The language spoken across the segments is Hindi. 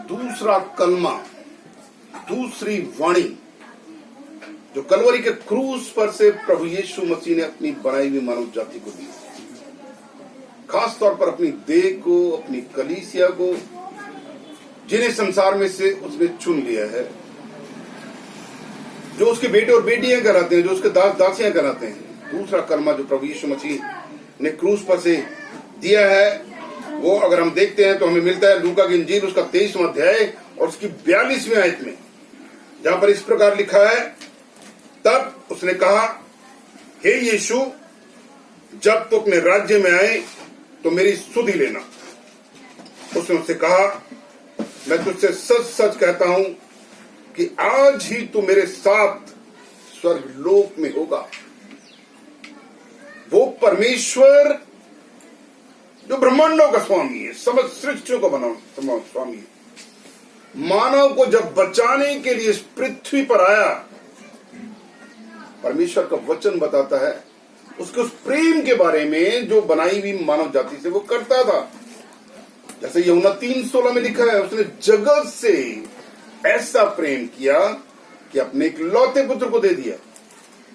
दूसरा कलमा, दूसरी वाणी जो कलवरी के क्रूस पर से प्रभु यीशु मसीह ने अपनी बनाई हुई मानव जाति को दी, खास तौर पर अपनी देह को, अपनी कलीसिया को, जिन्हें संसार में से उसने चुन लिया है, जो उसके बेटे और बेटियां कहलाते हैं, जो उसके दास दासियां कहलाते हैं। दूसरा कलमा जो प्रभु यीशु मसीह ने क्रूस पर से दिया है, वो अगर हम देखते हैं तो हमें मिलता है लूका की इंजील उसका 23वां अध्याय और उसकी 42वीं आयत में, जहां पर इस प्रकार लिखा है, तब उसने कहा, हे यीशु, जब तो अपने राज्य में आए तो मेरी सुधि लेना। उसने उससे कहा, मैं तुझसे सच सच कहता हूं कि आज ही तू मेरे साथ स्वर्गलोक में होगा। वो परमेश्वर जो ब्रह्मांडों का स्वामी है, समस्त सृष्टियों को बनाओ स्वामी है, मानव को जब बचाने के लिए इस पृथ्वी पर आया, परमेश्वर का वचन बताता है उसके उस प्रेम के बारे में जो बनाई हुई मानव जाति से वो करता था। जैसे यूहन्ना 3:16 में लिखा है, उसने जगत से ऐसा प्रेम किया कि अपने एक लौते पुत्र को दे दिया,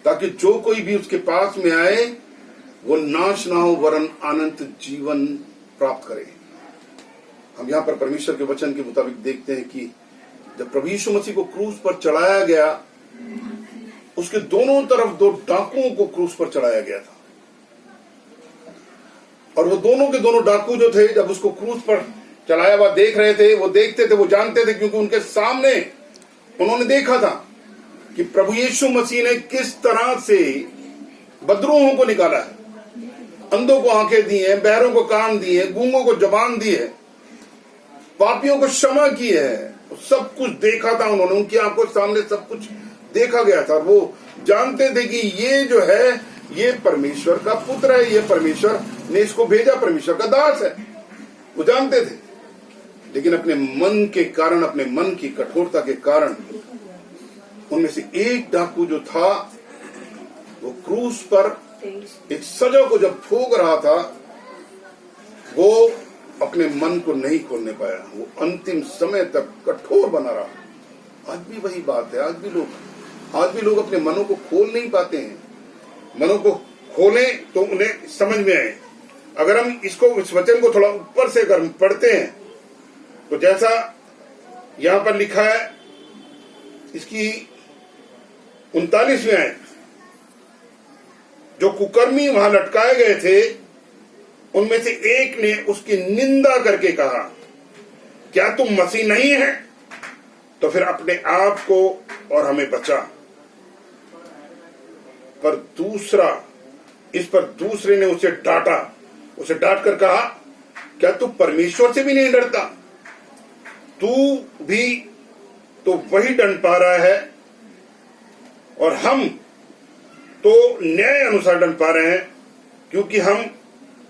ताकि जो कोई भी उसके पास में आए वो नाश ना हो वरन अनंत जीवन प्राप्त करे। हम यहाँ पर परमेश्वर के वचन के मुताबिक देखते हैं कि जब प्रभु यीशु मसीह को क्रूस पर चढ़ाया गया, उसके दोनों तरफ दो डाकुओं को क्रूस पर चढ़ाया गया था, और वो दोनों के दोनों डाकू जो थे, जब उसको क्रूस पर चढ़ाया हुआ देख रहे थे, वो देखते थे, वो जानते थे, क्योंकि उनके सामने उन्होंने देखा था कि प्रभु यीशु मसीह ने किस तरह से बदरूहों को निकाला है, अंधों को आंखें दी हैं, बहरों को कान दिए, गूंगों को जबान दी है, पापियों को क्षमा की है। सब कुछ देखा था उन्होंने, उनकी आंखों के सामने सब कुछ देखा गया था। वो जानते थे कि ये जो है ये परमेश्वर का पुत्र है, ये परमेश्वर ने इसको भेजा, परमेश्वर का दास है, वो जानते थे। लेकिन अपने मन के कारण, अपने मन की कठोरता के कारण, उनमें से एक डाकू जो था वो क्रूस पर एक सजा को जब भोग रहा था, वो अपने मन को नहीं खोलने पाया, वो अंतिम समय तक कठोर बना रहा। आज भी वही बात है, आज भी लोग अपने मनों को खोल नहीं पाते हैं। मनों को खोलें तो उन्हें समझ में आए। अगर हम इस वचन को थोड़ा ऊपर से अगर हम पढ़ते हैं तो जैसा यहां पर लिखा है, इसकी 39वीं आयत, जो कुकर्मी वहां लटकाए गए थे, उनमें से एक ने उसकी निंदा करके कहा, क्या तुम मसीह नहीं है? तो फिर अपने आप को और हमें बचा। पर दूसरे ने उसे डांटा, उसे डांट कर कहा, क्या तू परमेश्वर से भी नहीं डरता? तू भी तो वही दंड पा रहा है, और हम तो न्याय अनुसार दंड पा रहे हैं, क्योंकि हम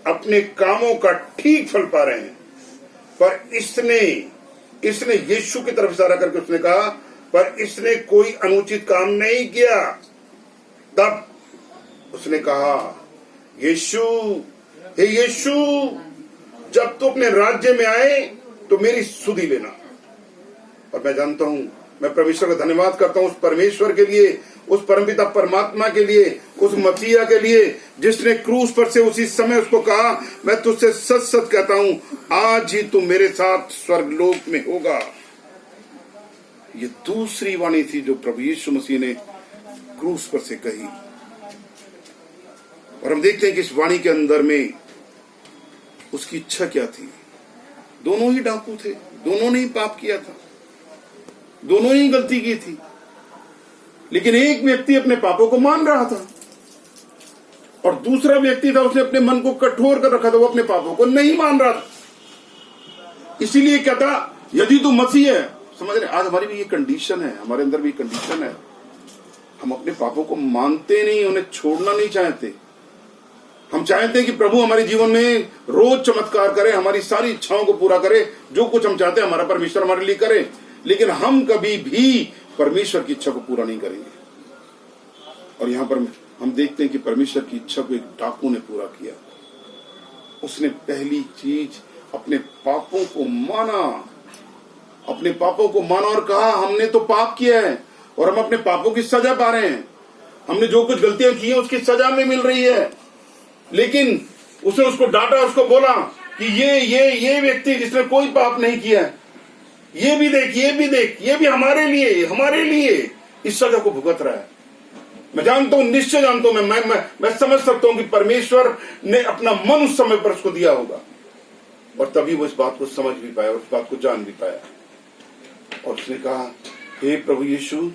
अपने कामों का ठीक फल पा रहे हैं। पर इसने यीशु की तरफ इशारा करके उसने कहा, पर इसने कोई अनुचित काम नहीं किया। तब उसने कहा, यीशु, हे यीशु, जब तू अपने राज्य में आए तो मेरी सुधि लेना। और मैं जानता हूं, मैं परमेश्वर का धन्यवाद करता हूं उस परमेश्वर के लिए, उस परमपिता परमात्मा के लिए, उस मसीहा के लिए, जिसने क्रूस पर से उसी समय उसको कहा, मैं तुझसे सच सच कहता हूं, आज ही तू मेरे साथ स्वर्गलोक में होगा। ये दूसरी वाणी थी जो प्रभु यीशु मसीह ने क्रूस पर से कही। और हम देखते हैं कि इस वाणी के अंदर में उसकी इच्छा क्या थी। दोनों ही डाकू थे, दोनों ने ही पाप किया था, दोनों ही गलती की थी, लेकिन एक व्यक्ति अपने पापों को मान रहा था और दूसरा व्यक्ति था, उसने अपने मन को कठोर कर रखा था, वो अपने पापों को नहीं मान रहा था। इसीलिए क्या था, यदि तू मसीह है, समझ रहे, आज हमारी भी ये कंडीशन है, हमारे अंदर भी कंडीशन है, हम अपने पापों को मानते नहीं, उन्हें छोड़ना नहीं चाहते। हम चाहते हैं कि प्रभु हमारे जीवन में रोज चमत्कार करे, हमारी सारी इच्छाओं को पूरा करे, जो कुछ हम चाहते हैं हमारा परमेश्वर हमारे लिए करे, लेकिन हम कभी भी परमेश्वर की इच्छा को पूरा नहीं करेंगे। और यहां पर हम देखते हैं कि परमेश्वर की इच्छा को एक डाकू ने पूरा किया। उसने पहली चीज अपने पापों को माना अपने पापों को माना और कहा हमने तो पाप किया है और हम अपने पापों की सजा पा रहे हैं, हमने जो कुछ गलतियां की हैं उसकी सजा में मिल रही है। लेकिन उसने उसको डांटा, उसको बोला कि ये व्यक्ति जिसने कोई पाप नहीं किया है, ये भी देख, ये भी हमारे लिए इस सजा को भुगत रहा है। मैं जानता हूं, निश्चय जानता हूं, मैं समझ सकता हूं कि परमेश्वर ने अपना मन उस समय पर उसको दिया होगा और तभी वो इस बात को समझ भी पाया और उस बात को जान भी पाया। और उसने कहा, हे प्रभु यीशु,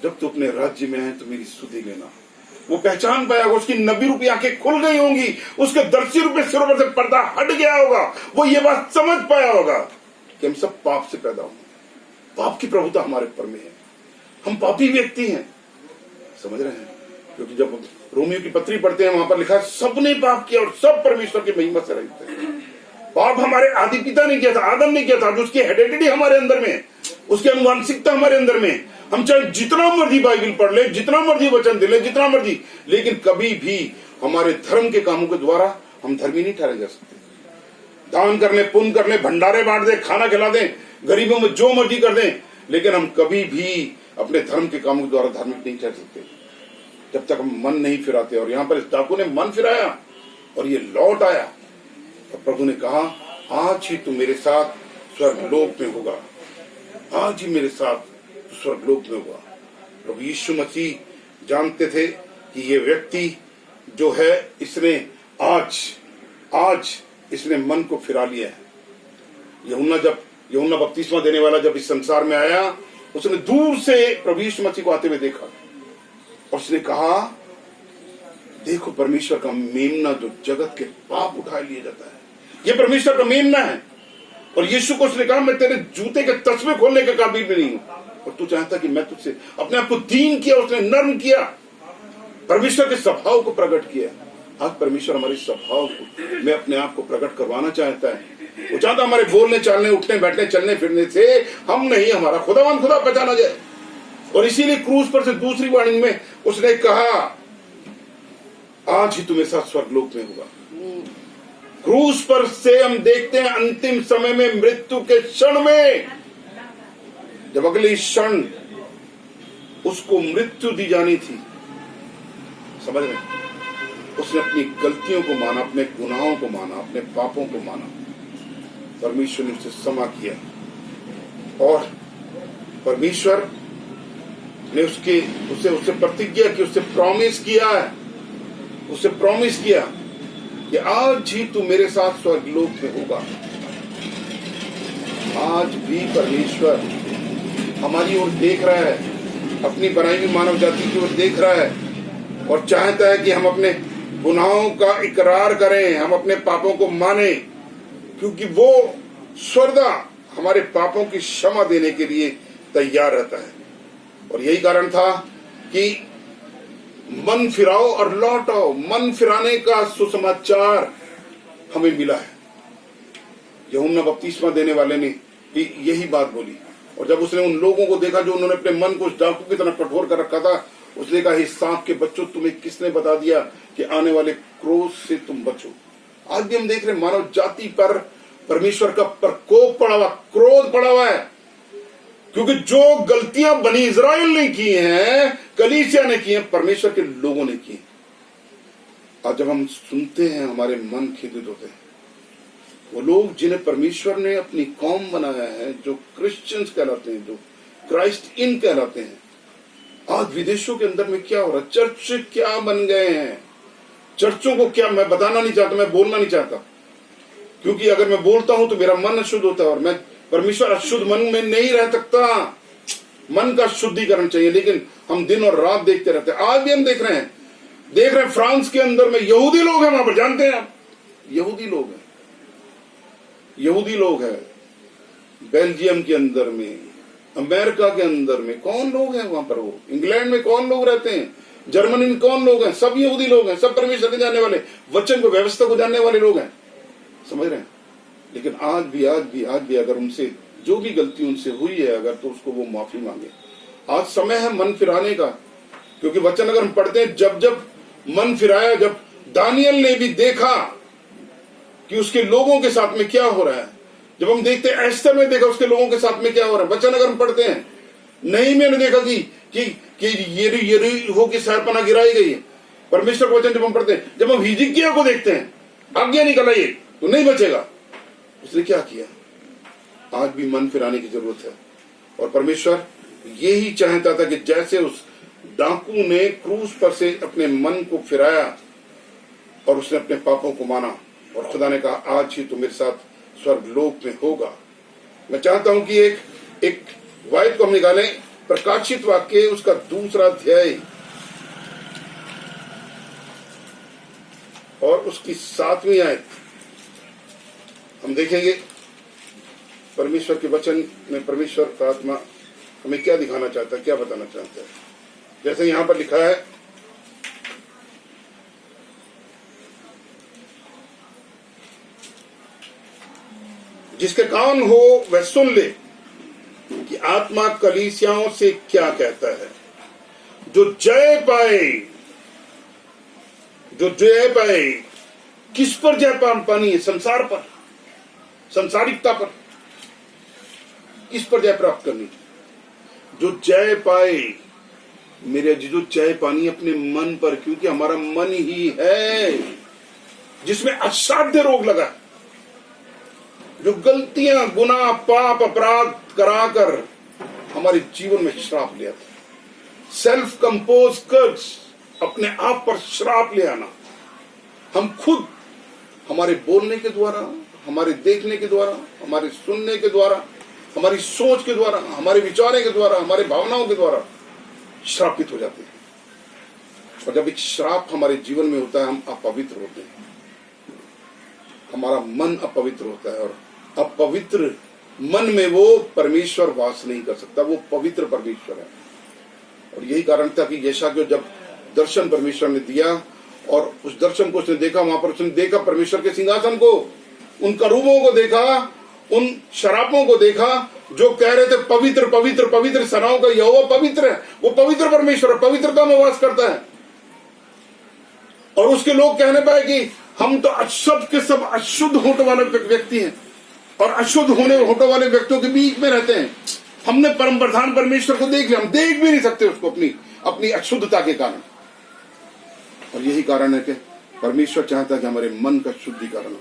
जब तू अपने राज्य में है तो मेरी सुधि लेना। वो पहचान पाया, उसकी नबी रूपी आंखें खुल गई होंगी, उसके दर्शी रूपी सिरों पर से पर्दा हट गया होगा, वो ये बात समझ पाया होगा कि हम सब पाप से पैदा हुए, पाप की प्रभुता हमारे ऊपर में है, हम पापी व्यक्ति हैं। समझ रहे हैं? क्योंकि जब रोमियो की पत्री पढ़ते हैं वहां पर लिखा है सबने पाप किया और सब परमेश्वर की महिमा से रहित हैं। पाप हमारे आदि पिता ने किया था, आदम ने किया था, जो उसकी हेरेडिटी हमारे अंदर में, उसकी अनुवांशिकता हमारे अंदर में। हम चाहे जितना मर्जी बाइबल पढ़ ले, जितना मर्जी वचन दे ले, जितना मर्जी, लेकिन कभी भी हमारे धर्म के कामों के द्वारा हम धर्मी नहीं ठहरे जा सकते। दान कर ले, पुण्य कर ले, भंडारे बांट दे, खाना खिला दें, गरीबों में जो मर्जी कर दें, लेकिन हम कभी भी अपने धर्म के कामों के द्वारा धार्मिक नहीं ठहर सकते जब तक हम मन नहीं फिराते। और यहाँ पर इस डाकू ने मन फिराया और ये लौट आया और प्रभु ने कहा, आज ही तू मेरे साथ स्वर्गलोक में होगा, आज ही मेरे साथ स्वर्गलोक में होगा। प्रभु यीशु मसीह जानते थे कि ये व्यक्ति जो है इसने आज इसने मन को फिरा लिया है। यूहन्ना बपतिस्मा देने वाला जब इस संसार में आया, उसने दूर से प्रभु यीशु मसीह को आते हुए देखा और उसने कहा, देखो परमेश्वर का मेमना जो जगत के पाप उठा लिए जाता है, ये परमेश्वर का मेमना है। और यीशु को उसने कहा, मैं तेरे जूते के तस्मे खोलने के काबिल भी नहीं हूं और तू चाहता कि मैं तुझसे, अपने आप को दीन किया, उसने नर्म किया, परमेश्वर के स्वभाव को प्रकट किया। आज परमेश्वर हमारे स्वभाव को मैं अपने आप को प्रकट करवाना चाहता है। वो चाहता हमारे बोलने, चालने, उठने, बैठने, चलने फिरने से हम नहीं, हमारा खुदावन खुदा पहचाना जाए। और इसीलिए क्रूस पर से दूसरी वार्निंग में उसने कहा, आज ही तुम्हें साथ स्वर्गलोक में होगा। क्रूस पर से हम देखते हैं अंतिम समय में, मृत्यु के क्षण में, जब अगले क्षण उसको मृत्यु दी जानी थी, समझ रहे, उसने अपनी गलतियों को माना, अपने गुनाहों को माना, अपने पापों को माना। परमेश्वर ने उसे क्षमा किया और परमेश्वर ने उससे प्रतिज्ञा की, उससे प्रॉमिस किया कि आज ही तू मेरे साथ स्वर्गलोक में होगा। आज भी परमेश्वर हमारी ओर देख रहा है, अपनी बनाई हुई मानव जाति की ओर देख रहा है और चाहता है कि हम अपने गुनाहों का इकरार करें, हम अपने पापों को माने, क्योंकि वो सर्वदा हमारे पापों की क्षमा देने के लिए तैयार रहता है। और यही कारण था कि मन फिराओ और लौट आओ, मन फिराने का सुसमाचार हमें मिला है। यूहन्ना बपतिस्मा देने वाले ने भी यही बात बोली। और जब उसने उन लोगों को देखा जो उन्होंने अपने मन को उस डाकू की तरह कठोर कर रखा था, उसने कहा, हे सांप के बच्चों, तुम्हें किसने बता दिया कि आने वाले क्रोध से तुम बचो। आज भी हम देख रहे हैं मानव जाति पर परमेश्वर का प्रकोप पड़ा हुआ, क्रोध पड़ा हुआ है, क्योंकि जो गलतियां बनी इजराइल ने की हैं, कलीसिया ने की हैं, परमेश्वर के लोगों ने की। आज जब हम सुनते हैं हमारे मन खिदित होते हैं। वो लोग जिन्हें परमेश्वर ने अपनी कौम बनाया है, जो क्रिश्चियंस कहलाते हैं, जो क्राइस्ट इन कहलाते हैं, आज विदेशों के अंदर में क्या हो रहा है, चर्च क्या बन गए हैं। चर्चों को क्या, मैं बताना नहीं चाहता, मैं बोलना नहीं चाहता, क्योंकि अगर मैं बोलता हूं तो मेरा मन अशुद्ध होता है और मैं, परमेश्वर अशुद्ध मन में नहीं रह सकता। मन का शुद्धिकरण चाहिए, लेकिन हम दिन और रात देखते रहते हैं। आज भी हम देख रहे हैं फ्रांस के अंदर में यहूदी लोग हैं, वहां पर जानते हैं आप, यहूदी लोग हैं। बेल्जियम के अंदर में, अमेरिका के अंदर में कौन लोग हैं वहां पर, वो इंग्लैंड में कौन लोग रहते हैं, जर्मनी में कौन लोग हैं, सब यहूदी लोग हैं, सब परमेश्वर के जानने वाले, वचन को, व्यवस्था को जानने वाले लोग हैं। समझ रहे हैं? लेकिन आज भी अगर उनसे जो भी गलती उनसे हुई है अगर, तो उसको वो माफी मांगे। आज समय है मन फिराने का, क्योंकि वचन अगर हम पढ़ते हैं, जब मन फिराया, जब दानियल ने भी देखा कि उसके लोगों के साथ में क्या हो रहा है, जब हम देखते हैं एस्तर में देखा उसके लोगों के साथ में क्या हो रहा है। वचन अगर हम पढ़ते हैं, नहीं मैंने देखा कि ये हो कि शहरपनाह गिराई गई है। परमेश्वर का वचन जब हम पढ़ते हैं, जब हम हिजकिय्याह को देखते हैं, आज्ञा निकल आई तो नहीं बचेगा, उसने क्या किया। आज भी मन फिराने की जरूरत है। और परमेश्वर यही चाहता था कि जैसे उस डाकू ने क्रूस पर से अपने मन को फिराया और उसने अपने पापों को माना, और खुदा ने कहा आज ही तो मेरे साथ स्वर्गलोक में होगा। मैं चाहता हूं कि एक वायद को हम निकालें, प्रकाशित वाक्य उसका 2 अध्याय और उसकी 7वीं आयत हम देखेंगे। परमेश्वर के वचन में परमेश्वर का आत्मा हमें क्या दिखाना चाहता है, क्या बताना चाहता है। जैसे यहां पर लिखा है, जिसके कान हो वह सुन ले कि आत्मा कलीसियाओं से क्या कहता है। जो जय पाए, किस पर जय पानी है? संसार पर, संसारिकता पर, किस पर जय प्राप्त करनी? जो जय पाए मेरे अजीजों, जय पानी अपने मन पर, क्योंकि हमारा मन ही है जिसमें असाध्य रोग लगा, जो गलतियां, गुनाह, पाप, अपराध कराकर हमारे जीवन में श्राप ले आता। सेल्फ कंपोज कर्स, अपने आप पर श्राप ले आना। हम खुद हमारे बोलने के द्वारा, हमारे देखने के द्वारा, हमारे सुनने के द्वारा, हमारी सोच के द्वारा, हमारे विचारों के द्वारा, हमारे भावनाओं के द्वारा श्रापित हो जाते हैं। और जब एक श्राप हमारे जीवन में होता है, हम अपवित्र होते हैं, हमारा मन अपवित्र होता है, और अपवित्र मन में वो परमेश्वर वास नहीं कर सकता, वो पवित्र परमेश्वर है। और यही कारण था कि यशायाह को जब दर्शन परमेश्वर ने दिया और उस दर्शन को उसने देखा, वहां पर उसने देखा परमेश्वर के सिंहासन को, उन करूबों को देखा, उन शराबों को देखा जो कह रहे थे पवित्र पवित्र पवित्र, सेनाओं का यहोवा पवित्र है। वो पवित्र परमेश्वर है, पवित्रता में वास करता है। और उसके लोग कहने पाए कि हम तो सब के सब अशुद्ध होठ वाले व्यक्ति हैं, और अशुद्ध होठों वाले व्यक्तियों के बीच में रहते हैं। हमने परम प्रधान परमेश्वर को देख लिया, हम देख भी नहीं सकते उसको अपनी अशुद्धता के कारण। और यही कारण है कि परमेश्वर चाहता है कि हमारे मन का शुद्धिकरण हो।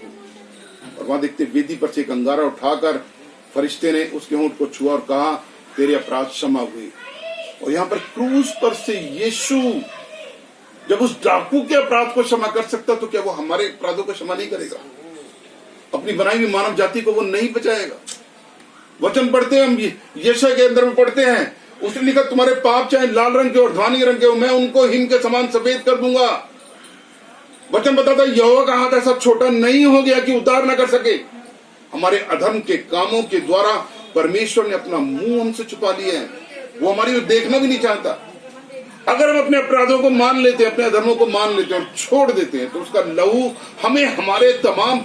और वहां देखते वेदी पर से एक अंगारा उठाकर फरिश्ते ने उसके होंठ को छुआ और कहा तेरे अपराध क्षमा हुए। और यहाँ पर क्रूस पर से यीशु जब उस डाकू के अपराध को क्षमा कर सकता, तो क्या वो हमारे अपराधों को क्षमा नहीं करेगा? अपनी बनाई हुई मानव जाति को वो नहीं बचाएगा? वचन पढ़ते हैं हम, यशायाह के अंदर में पढ़ते हैं, उसने लिखा तुम्हारे पाप चाहे लाल रंग के और धानी रंग के हो, मैं उनको हिम के समान सफेद कर दूंगा। वचन बताता है यहोवा का हाथ ऐसा छोटा नहीं हो गया कि उतार ना कर सके। हमारे अधर्म के कामों के द्वारा परमेश्वर ने अपना मुंह हमसे छुपा लिया है, वो हमारी देखना भी नहीं चाहता। अगर हम अपने अपराधों को मान लेते हैं, अपने अधर्मों को मान लेते हैं और छोड़ देते हैं, तो उसका लहू हमें हमारे तमाम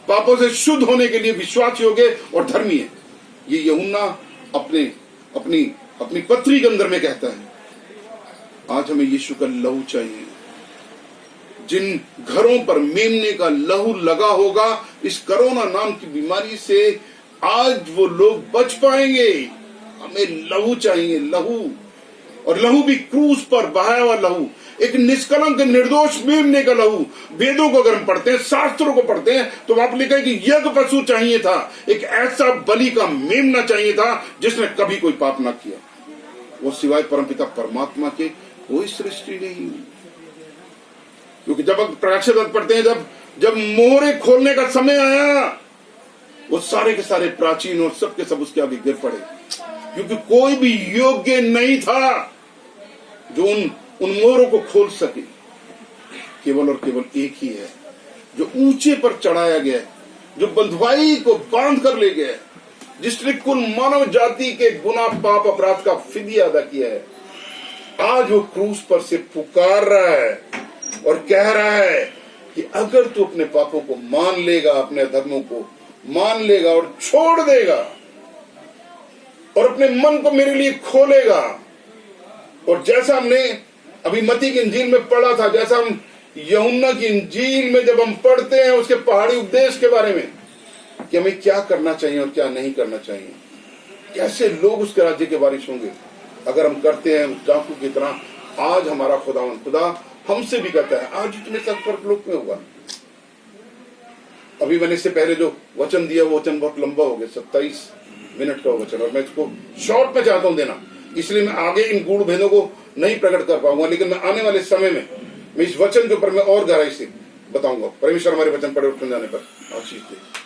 पापों से शुद्ध होने के लिए विश्वास योग्य और धर्मी है। ये यूहन्ना अपनी पत्री के अंदर में कहता है। आज हमें यीशु का लहू चाहिए। जिन घरों पर मेमने का लहू लगा होगा, इस कोरोना नाम की बीमारी से आज वो लोग बच पाएंगे। हमें लहू चाहिए, लहू, और लहू भी क्रूस पर बहाया हुआ लहू, एक निष्कलंक निर्दोष मेमने का लहू। वेदों को अगर हम पढ़ते हैं, शास्त्रों को पढ़ते हैं, तो वहां पर लिखा है कि यज्ञ पशु चाहिए था, एक ऐसा बलि का मेमना चाहिए था जिसने कभी कोई पाप ना किया। वो सिवाय परमपिता परमात्मा के कोई सृष्टि नहीं। क्योंकि जब प्रकाशित पढ़ते हैं, जब मोहरे खोलने का समय आया, वो सारे के सारे प्राचीन और सब के सब उसके आगे गिर पड़े, क्योंकि कोई भी योग्य नहीं था जो उन मोहरों को खोल सके। केवल और केवल एक ही है जो ऊंचे पर चढ़ाया गया, जो बंधुआई को बांध कर ले गया, जिसने कुल मानव जाति के गुनाह पाप अपराध का फिदिया अदा किया है। आज वो क्रूस पर से पुकार रहा है और कह रहा है कि अगर तू अपने पापों को मान लेगा, अपने धर्मों को मान लेगा और छोड़ देगा और अपने मन को मेरे लिए खोलेगा, और जैसा हमने अभी मत्ती की इंजील में पढ़ा था, जैसा हम यूहन्ना की इंजील में जब हम पढ़ते हैं उसके पहाड़ी उपदेश के बारे में, कि हमें क्या करना चाहिए और क्या नहीं करना चाहिए। कैसे लोग उसके राज्य के वारिस होंगे अगर हम करते हैं डाकू की तरह। आज हमारा खुदा हमसे भी कहता है, आज इतने तक परलोक में होगा। अभी मैंने इससे पहले जो वचन दिया वो वचन बहुत लंबा हो गया, 27 मिनट का वचन, और मैं इसको शॉर्ट में चाहता हूं देना, इसलिए मैं आगे इन गूढ़ भेदों को नहीं प्रकट कर पाऊंगा। लेकिन मैं आने वाले समय में मैं इस वचन के ऊपर मैं और गहराई से बताऊंगा। परमेश्वर हमारे वचन पढ़े और सुन जाने पर आशीष दे।